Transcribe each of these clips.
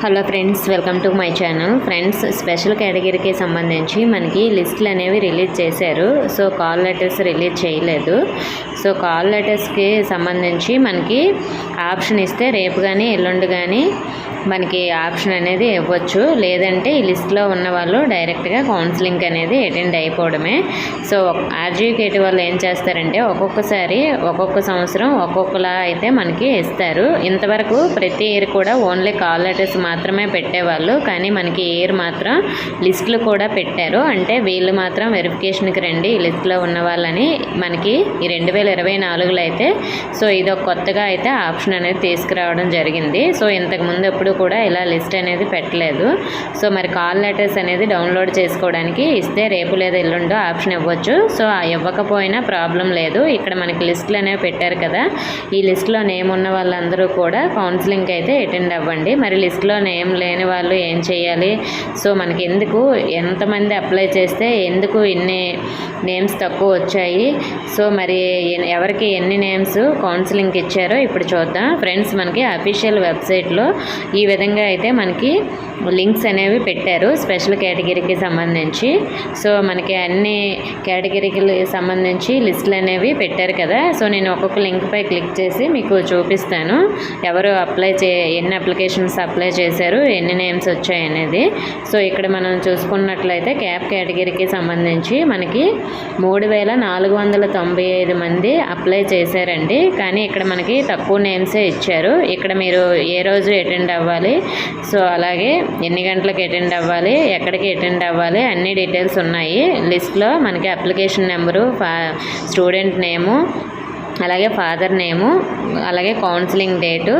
Hello friends, welcome to my channel. Friends, special కేటగిరీకి సంబంధించి మనకి లిస్టులు అనేవి రిలీజ్ చేశారు. సో కాల్ లెటర్స్ రిలీజ్ చేయలేదు. సో కాల్ లెటర్స్కి సంబంధించి మనకి ఆప్షన్ ఇస్తే రేపు కానీ ఎల్లుండి కానీ మనకి ఆప్షన్ అనేది ఇవ్వచ్చు. లేదంటే ఈ లిస్ట్లో ఉన్న వాళ్ళు డైరెక్ట్గా కౌన్సిలింగ్ అనేది అటెండ్ అయిపోవడమే. సో ఆర్జీకేటీ వాళ్ళు ఏం చేస్తారంటే ఒక్కొక్కసారి ఒక్కొక్క సంవత్సరం ఒక్కొక్కలా అయితే మనకి ఇస్తారు. ఇంతవరకు ప్రతి ఇయర్ కూడా ఓన్లీ కాల్ లెటర్స్ మాత్రమే పెట్టేవాళ్ళు. కానీ మనకి ఇయర్ మాత్రం లిస్టులు కూడా పెట్టారు. అంటే వీళ్ళు మాత్రం వెరిఫికేషన్కి రండి ఈ లిస్టులో ఉన్న వాళ్ళని మనకి ఈ 2024లో అయితే సో ఇది కొత్తగా అయితే ఆప్షన్ అనేది తీసుకురావడం జరిగింది. సో ఇంతకుముందు ఎప్పుడు కూడా ఇలా లిస్ట్ అనేది పెట్టలేదు. సో మరి కాల్ లెటర్స్ అనేది డౌన్లోడ్ చేసుకోవడానికి ఇస్తే రేపు లేదా ఎల్లుండో ఆప్షన్ ఇవ్వచ్చు. సో ఇవ్వకపోయినా ప్రాబ్లం లేదు. ఇక్కడ మనకి లిస్టులు అనేవి పెట్టారు కదా, ఈ లిస్టులో నేమ్ ఉన్న వాళ్ళందరూ కూడా కౌన్సిలింగ్కి అయితే అటెండ్ అవ్వండి. మరి లిస్టులో నేమ్ లేని వాళ్ళు ఏం చేయాలి? సో మనకి ఎందుకు ఎంతమంది అప్లై చేస్తే ఎందుకు ఇన్ని నేమ్స్ తక్కువ వచ్చాయి? సో మరి ఎవరికి ఎన్ని నేమ్స్ కౌన్సిలింగ్కి ఇచ్చారో ఇప్పుడు చూద్దాం. ఫ్రెండ్స్, మనకి అఫీషియల్ వెబ్సైట్లో ఈ విధంగా అయితే మనకి లింక్స్ అనేవి పెట్టారు స్పెషల్ కేటగిరీకి సంబంధించి. సో మనకి అన్ని కేటగిరీకి సంబంధించి లిస్టులు అనేవి పెట్టారు కదా. సో నేను ఒక్కొక్క లింక్పై క్లిక్ చేసి మీకు చూపిస్తాను ఎవరు ఎన్ని అప్లికేషన్స్ అప్లై చేశారు, ఎన్ని నేమ్స్ వచ్చాయి అనేది. సో ఇక్కడ మనం చూసుకున్నట్లయితే క్యాప్ కేటగిరీకి సంబంధించి మనకి 3495 మంది అప్లై చేశారండి. కానీ ఇక్కడ మనకి తక్కువ నేమ్సే ఇచ్చారు. ఇక్కడ మీరు ఏ రోజు అటెండ్ అవ్వాలి, సో అలాగే ఎన్ని గంటలకు అటెండ్ అవ్వాలి, ఎక్కడికి అటెండ్ అవ్వాలి, అన్ని డీటెయిల్స్ ఉన్నాయి లిస్ట్లో. మనకి అప్లికేషన్ నెంబరు, స్టూడెంట్ నేము, అలాగే ఫాదర్ నేము, అలాగే కౌన్సిలింగ్ డేటు,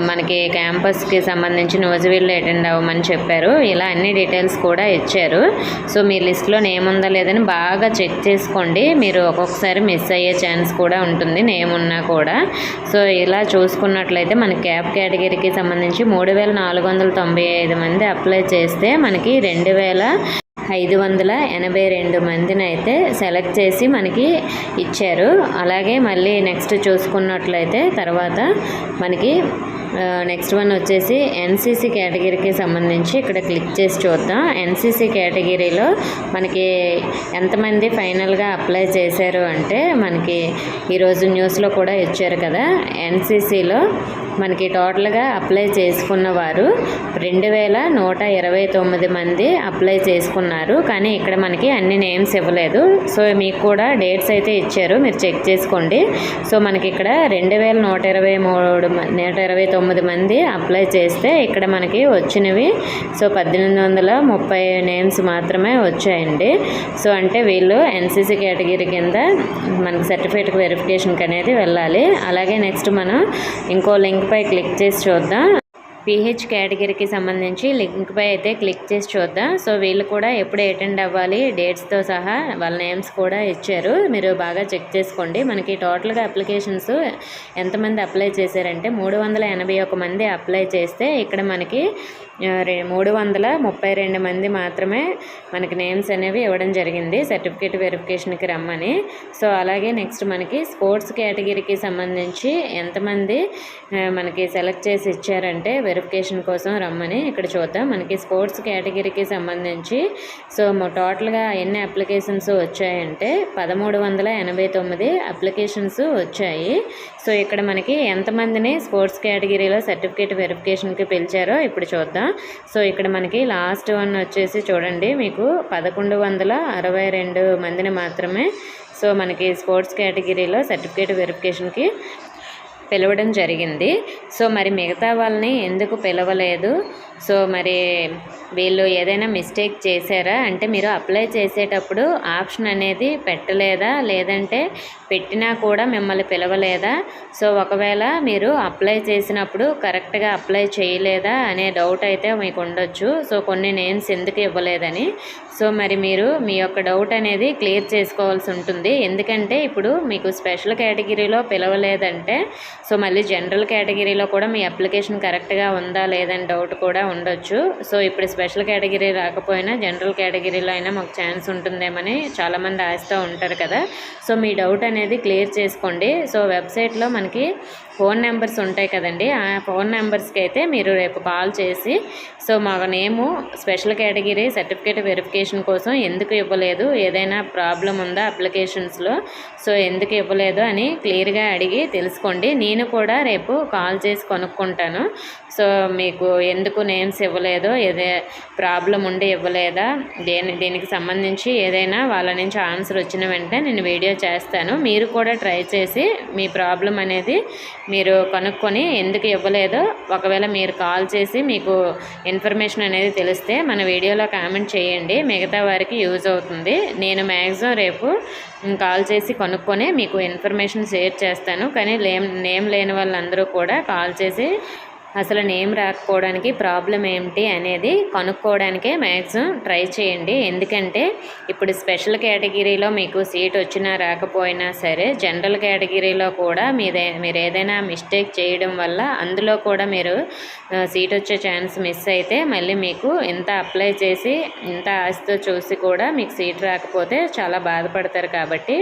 మనకి క్యాంపస్కి సంబంధించి నోజువీల్లో అటెండ్ అవ్వమని చెప్పారు. ఇలా అన్ని డీటెయిల్స్ కూడా ఇచ్చారు. సో మీ లిస్ట్లో నేమ్ ఉందా లేదని బాగా చెక్ చేసుకోండి. మీరు ఒక్కొక్కసారి మిస్ అయ్యే ఛాన్స్ కూడా ఉంటుంది నేమ్ ఉన్నా కూడా. సో ఇలా చూసుకున్నట్లయితే మనకి క్యాప్ కేటగిరీకి సంబంధించి 3495 మంది అప్లై చేస్తే మనకి 2582 మందిని అయితే సెలెక్ట్ చేసి మనకి ఇచ్చారు. అలాగే మళ్ళీ నెక్స్ట్ చూసుకున్నట్లయితే తర్వాత మనకి నెక్స్ట్ వన్ వచ్చేసి ఎన్సీసీ కేటగిరీకి సంబంధించి ఇక్కడ క్లిక్ చేసి చూద్దాం. ఎన్సీసీ కేటగిరీలో మనకి ఎంతమంది ఫైనల్గా అప్లై చేశారు అంటే మనకి ఈరోజు న్యూస్లో కూడా ఇచ్చారు కదా. ఎన్సీసీలో మనకి టోటల్గా అప్లై చేసుకున్న వారు 2129 మంది అప్లై చేసుకున్నారు. కానీ ఇక్కడ మనకి అన్ని నేమ్స్ ఇవ్వలేదు. సో మీకు కూడా డేట్స్ అయితే ఇచ్చారు, మీరు చెక్ చేసుకోండి. సో మనకి ఇక్కడ 2129 మంది అప్లై చేస్తే ఇక్కడ మనకి వచ్చినవి సో 1830 నేమ్స్ మాత్రమే వచ్చాయండి. సో అంటే వీళ్ళు ఎన్సీసీ కేటగిరీ కింద మనకి సర్టిఫికేట్ వెరిఫికేషన్కి అనేది వెళ్ళాలి. అలాగే నెక్స్ట్ మనం ఇంకో లింక్పై క్లిక్ చేసి చూద్దాం. పీహెచ్ కేటగిరీకి సంబంధించి లింక్పై అయితే క్లిక్ చేసి చూద్దాం. సో వీళ్ళు కూడా ఎప్పుడు అటెండ్ అవ్వాలి డేట్స్తో సహా వాళ్ళ నేమ్స్ కూడా ఇచ్చారు. మీరు బాగా చెక్ చేసుకోండి. మనకి టోటల్గా అప్లికేషన్స్ ఎంతమంది అప్లై చేశారంటే 381 మంది అప్లై చేస్తే ఇక్కడ మనకి 332 మంది మాత్రమే మనకి నేమ్స్ అనేవి ఇవ్వడం జరిగింది సర్టిఫికేట్ వెరిఫికేషన్కి రమ్మని. సో అలాగే నెక్స్ట్ మనకి స్పోర్ట్స్ కేటగిరీకి సంబంధించి ఎంతమంది మనకి సెలెక్ట్ చేసి ఇచ్చారంటే వెరిఫికేషన్ కోసం రమ్మని ఇక్కడ చూద్దాం. మనకి స్పోర్ట్స్ కేటగిరీకి సంబంధించి సో టోటల్గా ఎన్ని అప్లికేషన్స్ వచ్చాయంటే 1389 అప్లికేషన్స్ వచ్చాయి. సో ఇక్కడ మనకి ఎంతమందిని స్పోర్ట్స్ కేటగిరీలో సర్టిఫికేట్ వెరిఫికేషన్కి పిలిచారో ఇప్పుడు చూద్దాం. సో ఇక్కడ మనకి లాస్ట్ వన్ వచ్చేసి చూడండి, మీకు 1162 మందిని మాత్రమే సో మనకి స్పోర్ట్స్ కేటగిరీలో సర్టిఫికేట్ వెరిఫికేషన్కి పిలవడం జరిగింది. సో మరి మిగతా వాళ్ళని ఎందుకు పిలవలేదు? సో మరి వీళ్ళు ఏదైనా మిస్టేక్ చేశారా అంటే మీరు అప్లై చేసేటప్పుడు ఆప్షన్ అనేది పెట్టలేదా, లేదంటే పెట్టినా కూడా మిమ్మల్ని పిలవలేదా? సో ఒకవేళ మీరు అప్లై చేసినప్పుడు కరెక్ట్గా అప్లై చేయలేదా అనే డౌట్ అయితే మీకు ఉండొచ్చు. సో కొన్ని నేమ్స్ ఎందుకు ఇవ్వలేదని. సో మరి మీరు మీ యొక్క డౌట్ అనేది క్లియర్ చేసుకోవాల్సి ఉంటుంది. ఎందుకంటే ఇప్పుడు మీకు స్పెషల్ కేటగిరీలో పిలవలేదంటే సో మళ్ళీ జనరల్ కేటగిరీలో కూడా మీ అప్లికేషన్ కరెక్ట్గా ఉందా లేదని డౌట్ కూడా ఉండొచ్చు. సో ఇప్పుడు స్పెషల్ కేటగిరీ రాకపోయినా జనరల్ కేటగిరీలో అయినా మాకు ఛాన్స్ ఉంటుందేమని చాలామంది ఆశతో ఉంటారు కదా. సో మీ డౌట్ అనేది క్లియర్ చేసుకోండి. సో వెబ్సైట్లో మనకి ఫోన్ నెంబర్స్ ఉంటాయి కదండి, ఆ ఫోన్ నెంబర్స్కి అయితే మీరు రేపు కాల్ చేసి సో మా నేము స్పెషల్ కేటగిరీ సర్టిఫికేట్ వెరిఫికేషన్ కోసం ఎందుకు ఇవ్వలేదు, ఏదైనా ప్రాబ్లం ఉందా అప్లికేషన్స్లో, సో ఎందుకు ఇవ్వలేదు అని క్లియర్గా అడిగి తెలుసుకోండి. నేను కూడా రేపు కాల్ చేసి కనుక్కుంటాను. సో మీకు ఎందుకు నేమ్స్ ఇవ్వలేదో, ఏదే ప్రాబ్లం ఉండి ఇవ్వలేదా, దీనికి సంబంధించి ఏదైనా వాళ్ళ నుంచి ఆన్సర్ వచ్చిన వెంటనే నేను వీడియో చేస్తాను. మీరు కూడా ట్రై చేసి మీ ప్రాబ్లం అనేది మీరు కనుక్కొని ఎందుకు ఇవ్వలేదో ఒకవేళ మీరు కాల్ చేసి మీకు ఇన్ఫర్మేషన్ అనేది తెలిస్తే మన వీడియోలో కామెంట్ చేయండి, మిగతా వారికి యూజ్ అవుతుంది. నేను మ్యాక్సిమం రేపు కాల్ చేసి కనుక్కొని మీకు ఇన్ఫర్మేషన్ షేర్ చేస్తాను. కానీ నేమ్ లేని వాళ్ళందరూ కూడా కాల్ చేసి అసలు నేమ్ రాకపోవడానికి ప్రాబ్లం ఏంటి అనేది కనుక్కోవడానికే మ్యాక్సిమం ట్రై చేయండి. ఎందుకంటే ఇప్పుడు స్పెషల్ కేటగిరీలో మీకు సీట్ వచ్చినా రాకపోయినా సరే, జనరల్ కేటగిరీలో కూడా మీరు ఏదైనా మిస్టేక్ చేయడం వల్ల అందులో కూడా మీరు సీట్ వచ్చే ఛాన్స్ మిస్ అయితే మళ్ళీ మీకు ఇంత అప్లై చేసి ఇంత ఆశతో చూసి కూడా మీకు సీట్ రాకపోతే చాలా బాధపడతారు. కాబట్టి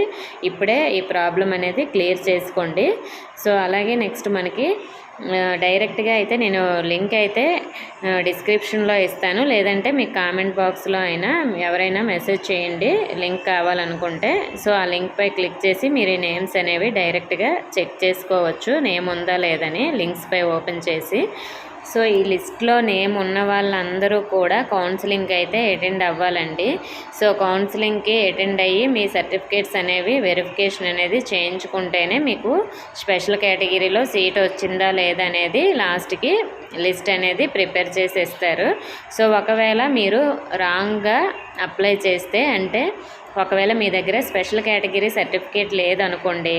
ఇప్పుడే ఈ ప్రాబ్లం అనేది క్లియర్ చేసుకోండి. సో అలాగే నెక్స్ట్ మనకి డైరెక్ట్గా అయితే నేను లింక్ అయితే డిస్క్రిప్షన్లో ఇస్తాను, లేదంటే మీకు కామెంట్ బాక్స్లో అయినా ఎవరైనా మెసేజ్ చేయండి లింక్ కావాలనుకుంటే. సో ఆ లింక్పై క్లిక్ చేసి మీరు నేమ్స్ అనేవి డైరెక్ట్గా చెక్ చేసుకోవచ్చు, నేమ్ ఉందా లేదని లింక్స్పై ఓపెన్ చేసి. సో ఈ లిస్ట్లో నేమ్ ఉన్న వాళ్ళందరూ కూడా కౌన్సిలింగ్కి అయితే అటెండ్ అవ్వాలండి. సో కౌన్సిలింగ్కి అటెండ్ అయ్యి మీ సర్టిఫికేట్స్ అనేవి వెరిఫికేషన్ అనేది చేయించుకుంటేనే మీకు స్పెషల్ కేటగిరీలో సీట్ వచ్చిందా లేదా అనేది లాస్ట్కి లిస్ట్ అనేది ప్రిపేర్ చేసి ఇస్తారు. సో ఒకవేళ మీరు రాంగ్గా అప్లై చేస్తే, అంటే ఒకవేళ మీ దగ్గర స్పెషల్ కేటగిరీ సర్టిఫికేట్ లేదనుకోండి,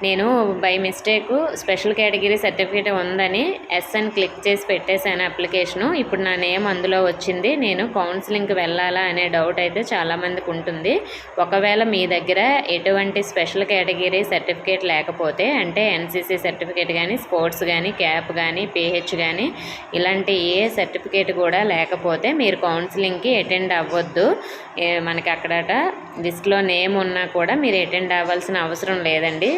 నేను by mistake special category certificate ఉందని ఎస్ఎన్ క్లిక్ చేసి పెట్టేశాను అప్లికేషను, ఇప్పుడు నా నేమ్ అందులో వచ్చింది, నేను కౌన్సిలింగ్కి వెళ్ళాలా అనే డౌట్ అయితే చాలామందికి ఉంటుంది. ఒకవేళ మీ దగ్గర ఎటువంటి స్పెషల్ కేటగిరీ సర్టిఫికేట్ లేకపోతే, అంటే ఎన్సీసీ సర్టిఫికేట్ కానీ, స్పోర్ట్స్ కానీ, క్యాప్ కానీ, పిహెచ్ కానీ ఇలాంటి ఏ సర్టిఫికేట్ కూడా లేకపోతే మీరు కౌన్సిలింగ్కి అటెండ్ అవ్వద్దు. మనకి అక్కడట లిస్ట్లో నేమ్ ఉన్నా కూడా మీరు అటెండ్ అవ్వాల్సిన అవసరం లేదండి.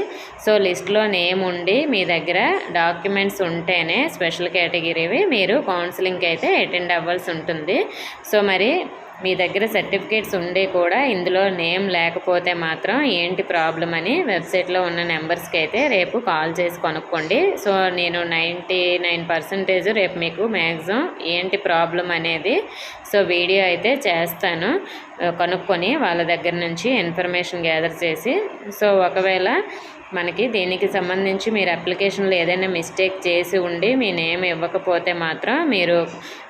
సో లిస్ట్లో నేమ్ ఉండి మీ దగ్గర డాక్యుమెంట్స్ ఉంటేనే స్పెషల్ కేటగిరీవి మీరు కౌన్సిలింగ్కి అయితే అటెండ్ అవ్వాల్సి ఉంటుంది. సో మరి మీ దగ్గర సర్టిఫికేట్స్ ఉండి కూడా ఇందులో నేమ్ లేకపోతే మాత్రం ఏంటి ప్రాబ్లం అని వెబ్సైట్లో ఉన్న నెంబర్స్కి అయితే రేపు కాల్ చేసి కనుక్కోండి. సో నేను 99% రేపు మీకు మ్యాక్సిమం ఏంటి ప్రాబ్లం అనేది సో వీడియో అయితే చేస్తాను, కనుక్కొని వాళ్ళ దగ్గర నుంచి ఇన్ఫర్మేషన్ గ్యాదర్ చేసి. సో ఒకవేళ మనకి దీనికి సంబంధించి మీరు అప్లికేషన్లో ఏదైనా మిస్టేక్ చేసి ఉండి మీ నేమ్ ఇవ్వకపోతే మాత్రం మీరు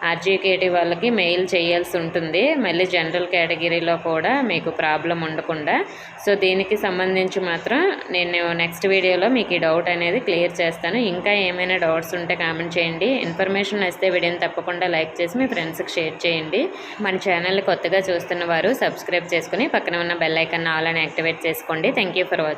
ఆర్జీకేటీ వాళ్ళకి మెయిల్ చేయాల్సి ఉంటుంది, మళ్ళీ జనరల్ కేటగిరీలో కూడా మీకు ప్రాబ్లం ఉండకుండా. సో దీనికి సంబంధించి మాత్రం నేను నెక్స్ట్ వీడియోలో మీకు ఈ డౌట్ అనేది క్లియర్ చేస్తాను. ఇంకా ఏమైనా డౌట్స్ ఉంటే కామెంట్ చేయండి. ఇన్ఫర్మేషన్ వస్తే వీడియోని తప్పకుండా లైక్ చేసి మీ ఫ్రెండ్స్కి షేర్ చేయండి. మన ఛానల్ని కొత్తగా చూస్తున్న వారు సబ్స్క్రైబ్ చేసుకుని పక్కన ఉన్న బెల్ ఐకాన్ ఆల్ అని యాక్టివేట్ చేసుకోండి. Thank you for watching.